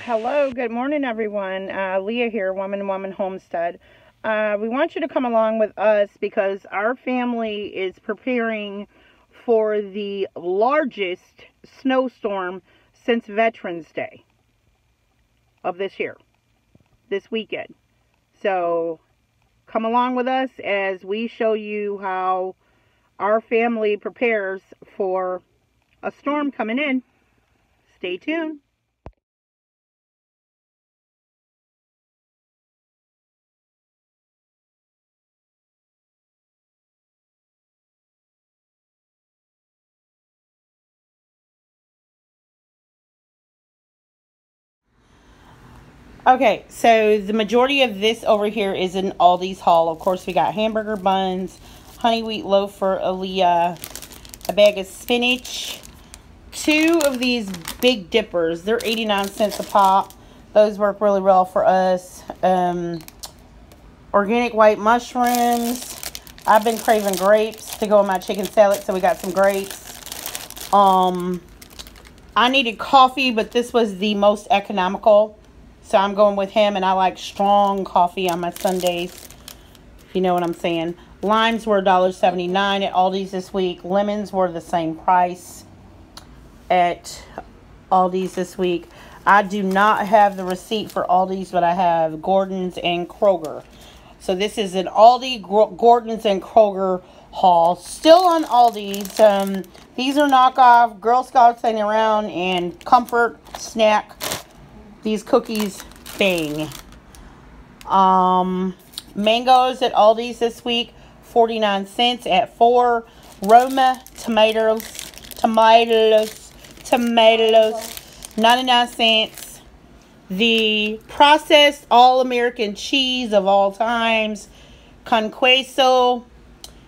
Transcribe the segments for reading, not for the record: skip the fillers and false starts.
Hello, good morning, everyone. Leah here, Woman Homestead. We want you to come along with us because our family is preparing for the largest snowstorm since Veterans Day of this year, this weekend. So come along with us as we show you how our family prepares for a storm coming in. Stay tuned. Okay, so the majority of this over here is in Aldi's haul. Of course, we got hamburger buns, honey wheat loaf for Aaliyah, a bag of spinach, two of these big dippers. They're 89 cents a pop. Those work really well for us. Organic white mushrooms. I've been craving grapes to go in my chicken salad, so we got some grapes. I needed coffee, but this was the most economical. So I'm going with him, and I like strong coffee on my Sundays, if you know what I'm saying. Limes were $1.79 at Aldi's this week. Lemons were the same price at Aldi's this week. I do not have the receipt for Aldi's, but I have Gordon's and Kroger. So this is an Aldi, Gordon's, and Kroger haul. Still on Aldi's. These are knockoff Girl Scouts hanging around and comfort snack. These cookies, bang. Mangoes at Aldi's this week, 49 cents at 4. Roma tomatoes, 99 cents. The processed all-American cheese of all times, Conqueso.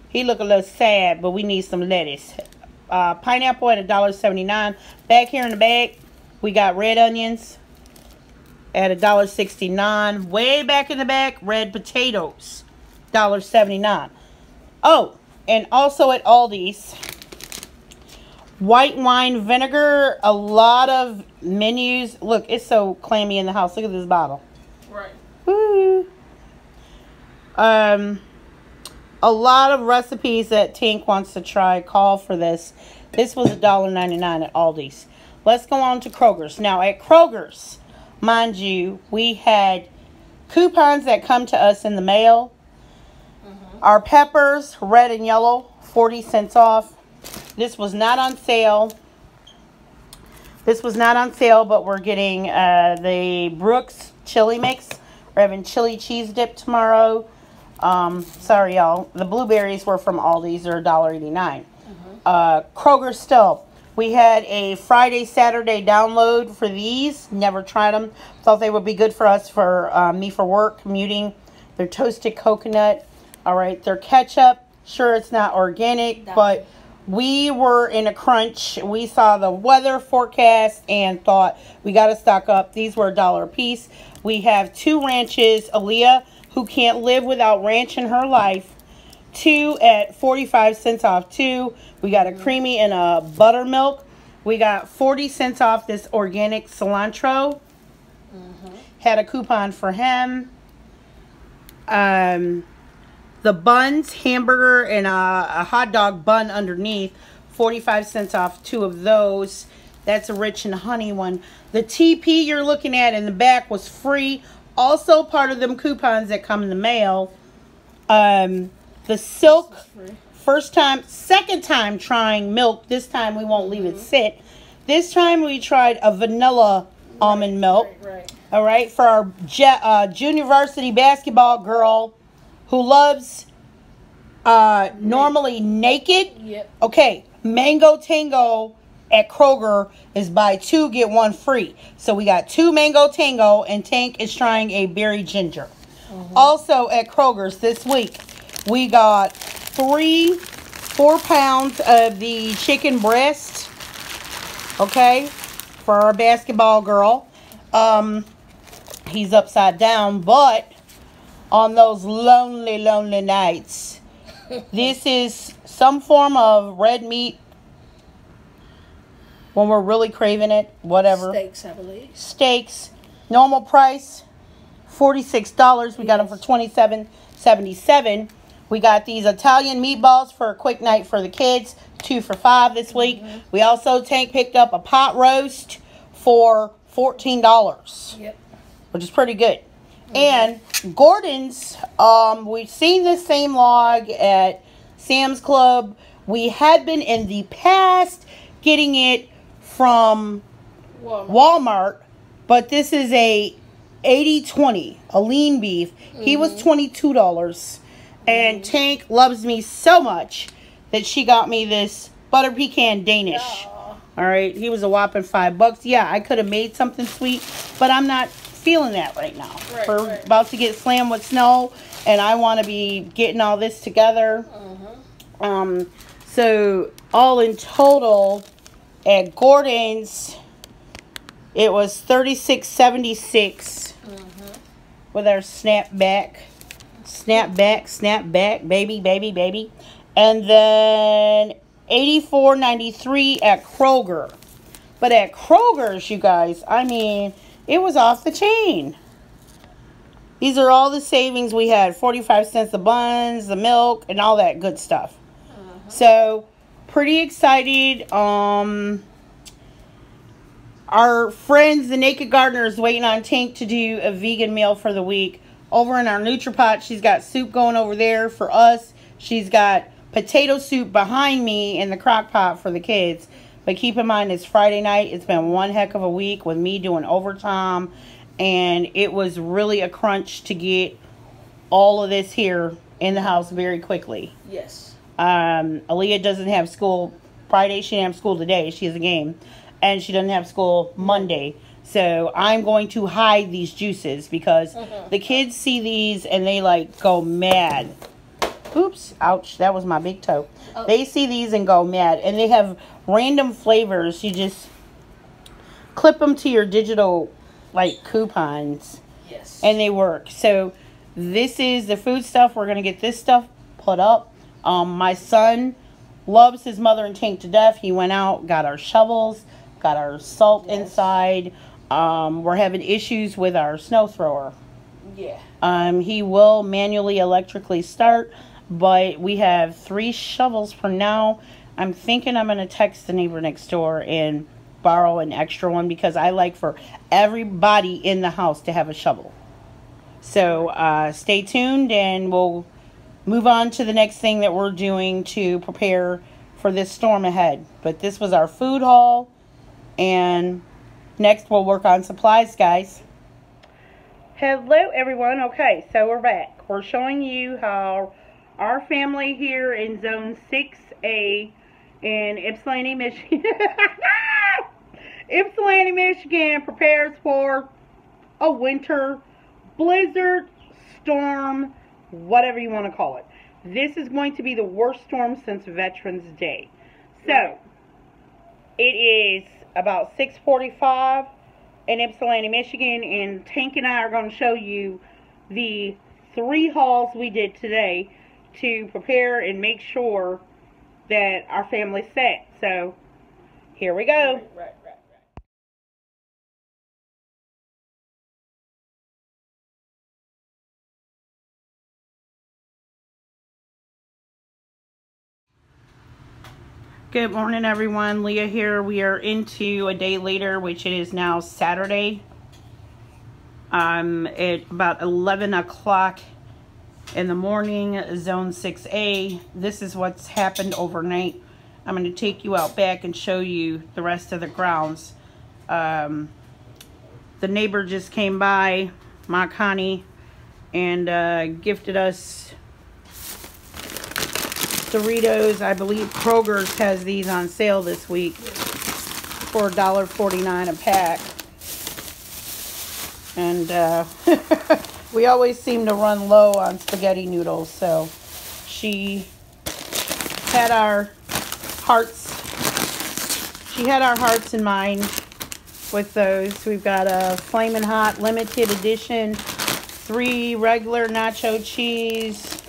He look a little sad, but we need some lettuce. Pineapple at $1.79. Back here in the back, we got red onions at $1.69. Way back in the back, red potatoes, $1.79. Oh, and also at Aldi's, white wine vinegar. A lot of menus. Look, it's so clammy in the house. Look at this bottle. Right. Woo. A lot of recipes that Tink wants to try call for this. This was $1.99 at Aldi's. Let's go on to Kroger's. Now, at Kroger's, mind you, we had coupons that come to us in the mail. Our peppers, red and yellow, 40 cents off. This was not on sale. This was not on sale, but we're getting the Brooks chili mix. We're having chili cheese dip tomorrow. Sorry, y'all. The blueberries were from Aldi's. They're $1.89. Kroger still. We had a Friday, Saturday download for these. Never tried them. Thought they would be good for us, for me for work, commuting. They're toasted coconut. All right. They're ketchup. Sure, it's not organic, but we were in a crunch. We saw the weather forecast and thought we got to stock up. These were $1 a piece. We have 2 ranches. Aaliyah, who can't live without ranch in her life. 2 at 45 cents off 2. We got a creamy and a buttermilk. We got 40 cents off this organic cilantro. Had a coupon for him. The buns, hamburger, and a hot dog bun underneath. 45 cents off 2 of those. That's a rich and honey one. The TP you're looking at in the back was free. Also part of them coupons that come in the mail. The silk, second time trying milk. This time we won't leave it sit. This time we tried a vanilla almond milk. All right, for our junior varsity basketball girl who loves normally naked. Yep. Okay, Mango Tango at Kroger is buy 2 get 1 free. So we got 2 Mango Tango, and Tank is trying a berry ginger. Also at Kroger's this week, we got 4 pounds of the chicken breast, okay, for our basketball girl. He's upside down, but on those lonely nights, this is some form of red meat when we're really craving it, whatever. Steaks, I believe. Steaks. Normal price, $46. We got them for $27.77. We got these Italian meatballs for a quick night for the kids. 2 for $5 this week. We also picked up a pot roast for $14. Yep. Which is pretty good. And Gordon's, we've seen this same log at Sam's Club. We had been in the past getting it from Walmart, but this is a 80/20, a lean beef. He was $22. And Tank loves me so much that she got me this butter pecan Danish. All right, he was a whopping $5. Yeah, I could have made something sweet, but I'm not feeling that right now. We're about to get slammed with snow, and I want to be getting all this together. So all in total at Gordon's, it was $36.76 with our snapback, baby, and then $84.93 at Kroger. But at Kroger's, you guys, I mean, it was off the chain. These are all the savings we had. 45 cents the buns, the milk, and all that good stuff. So, pretty excited. Our friends, the Naked Gardener, is waiting on Tank to do a vegan meal for the week. Over in our NutriPot, she's got soup going over there for us. She's got potato soup behind me in the crock pot for the kids. But keep in mind, it's Friday night. It's been one heck of a week with me doing overtime. And it was really a crunch to get all of this here in the house very quickly. Yes. Aaliyah doesn't have school Friday. She didn't have school today. She has a game. And she doesn't have school Monday. So I'm going to hide these juices because the kids see these and they like go mad. Oops, ouch, that was my big toe. They see these and go mad. And they have random flavors. You just clip them to your digital like coupons. Yes. And they work. So this is the food stuff. We're going to get this stuff put up. My son loves his mother and Tank to death. He went out, got our shovels, got our salt inside. We're having issues with our snow thrower. Yeah. He will manually electrically start, but we have 3 shovels for now. I'm thinking I'm going to text the neighbor next door and borrow an extra one because I like for everybody in the house to have a shovel. So stay tuned and we'll move on to the next thing that we're doing to prepare for this storm ahead. But this was our food haul, and next we'll work on supplies, guys. Hello everyone. Okay, so we're back. We're showing you how our family here in Zone 6A in Ypsilanti, Michigan Ypsilanti, Michigan prepares for a winter blizzard, storm, whatever you want to call it. This is going to be the worst storm since Veterans Day. So, it is about 6:45 in Ypsilanti, Michigan, and Tank and I are going to show you the 3 hauls we did today to prepare and make sure that our family's set. So, here we go. Right. Good morning, everyone. Leah here. We are into a day later, which it is now Saturday. At about 11 o'clock in the morning, Zone 6A. This is what's happened overnight. I'm going to take you out back and show you the rest of the grounds. The neighbor just came by, Ma Connie, and gifted us Doritos. I believe Kroger's has these on sale this week for $1.49 a pack. And we always seem to run low on spaghetti noodles, so she had our hearts. She had our hearts in mind with those. We've got a Flamin' Hot limited edition, 3 regular nacho cheese,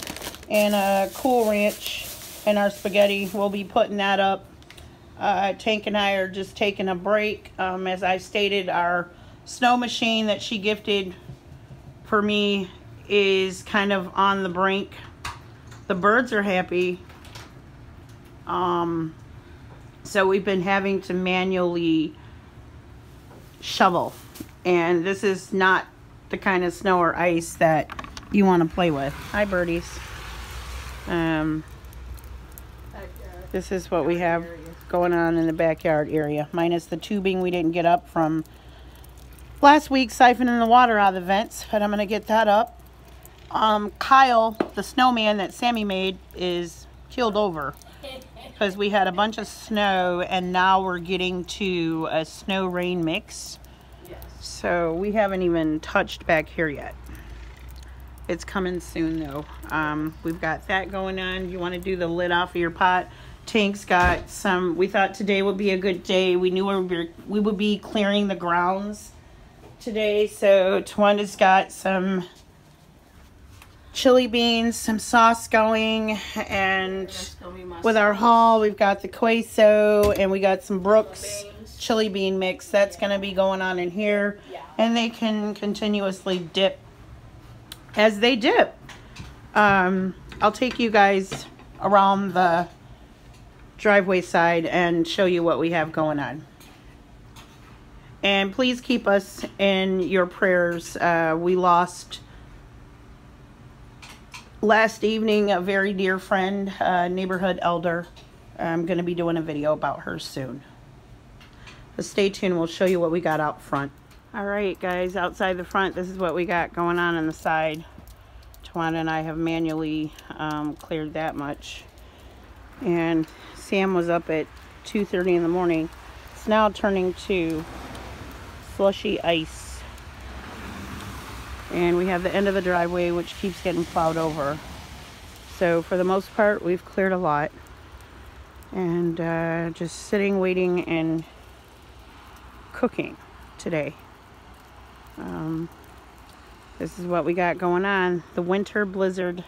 and a Cool Ranch. And our spaghetti, we'll be putting that up. Tank and I are just taking a break. As I stated, our snow machine that she gifted for me is kind of on the brink. The birds are happy. So we've been having to manually shovel. And this is not the kind of snow or ice that you want to play with. Hi, birdies. This is what we have going on in the backyard area. Minus the tubing we didn't get up from last week, siphoning the water out of the vents. But I'm going to get that up. Kyle, the snowman that Sammy made, is keeled over. Because we had a bunch of snow and now we're getting to a snow rain mix. Yes. So we haven't even touched back here yet. It's coming soon though. We've got that going on. You want to do the lid off of your pot? Tank's got some, we thought today would be a good day. We knew we would be clearing the grounds today. So Twanda's got some chili beans, some sauce going, and with our haul we've got the queso and we got some Brooks chili bean mix that's going to be going on in here. And they can continuously dip as they dip. I'll take you guys around the driveway side and show you what we have going on. And please keep us in your prayers. We lost last evening a very dear friend, neighborhood elder. I'm going to be doing a video about her soon. But stay tuned. We'll show you what we got out front. Alright guys, outside the front, this is what we got going on the side. Tawana and I have manually cleared that much. And Sam was up at 2:30 in the morning. It's now turning to slushy ice. And we have the end of the driveway which keeps getting plowed over. So for the most part we've cleared a lot. And just sitting, waiting, and cooking today. This is what we got going on. The Winter Blizzard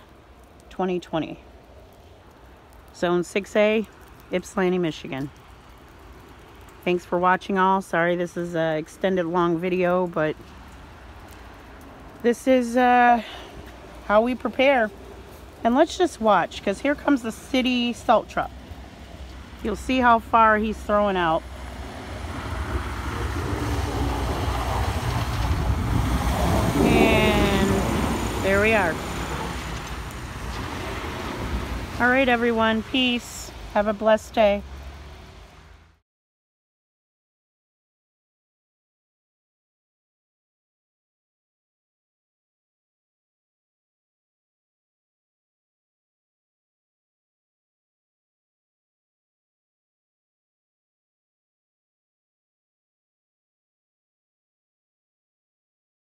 2020. Zone 6A, Ypsilanti, Michigan. Thanks for watching all. Sorry this is an extended long video, but this is how we prepare. And let's just watch, because here comes the city salt truck. You'll see how far he's throwing out. And there we are. All right, everyone. Peace. Have a blessed day.